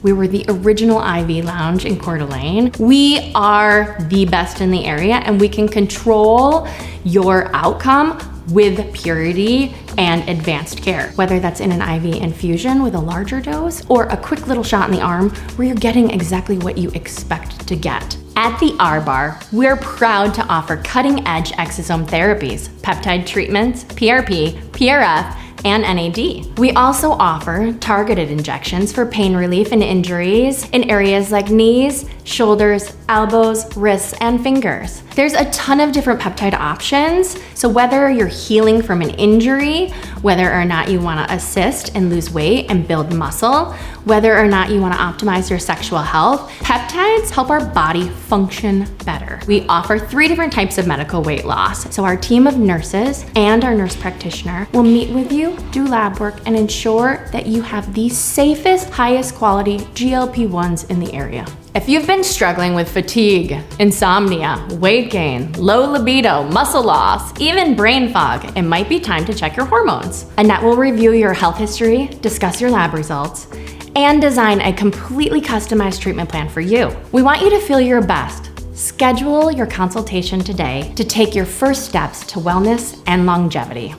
We were the original IV lounge in Coeur d'Alene. We are the best in the area, and we can control your outcome with purity and advanced care. Whether that's in an IV infusion with a larger dose or a quick little shot in the arm where you're getting exactly what you expect to get. At the RBAR, we're proud to offer cutting-edge exosome therapies, peptide treatments, PRP, PRF, and NAD. We also offer targeted injections for pain relief and injuries in areas like knees, shoulders, elbows, wrists, and fingers. There's a ton of different peptide options, so whether you're healing from an injury, whether or not you want to assist and lose weight and build muscle, whether or not you want to optimize your sexual health, peptides help our body function better. We offer 3 different types of medical weight loss, so our team of nurses and our nurse practitioner will meet with you, do lab work, and ensure that you have the safest, highest quality GLP-1s in the area. If you've been struggling with fatigue, insomnia, weight gain, low libido, muscle loss, even brain fog, it might be time to check your hormones. Annette will review your health history, discuss your lab results, and design a completely customized treatment plan for you. We want you to feel your best. Schedule your consultation today to take your first steps to wellness and longevity.